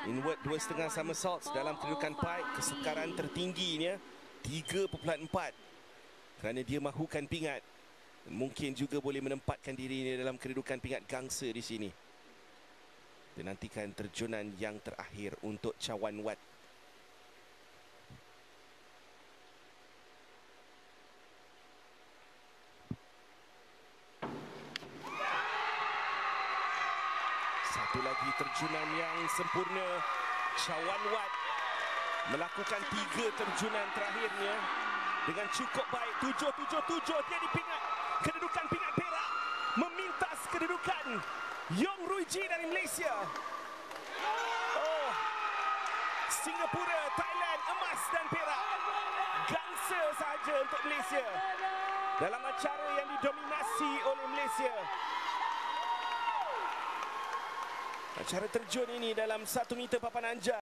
Inward 2.5 somersaults dalam kedudukan pike, kesukaran tertingginya 3.4 kerana dia mahukan pingat. Mungkin juga boleh menempatkan dirinya dalam kedudukan pingat gangsa di sini. Dan nantikan terjunan yang terakhir untuk Chawan Wat. Satu lagi terjunan yang sempurna. Chawan Wat melakukan 3 terjunan terakhirnya dengan cukup baik. 7-7-7, dia dipingat. Kedudukan pingat perak memintas kedudukan Yong Rui Ji dari Malaysia. Oh, Singapura, Thailand, emas dan perak. Gangsa sahaja untuk Malaysia dalam acara yang didominasi oleh Malaysia. Acara terjun ini dalam 1 meter papan anja.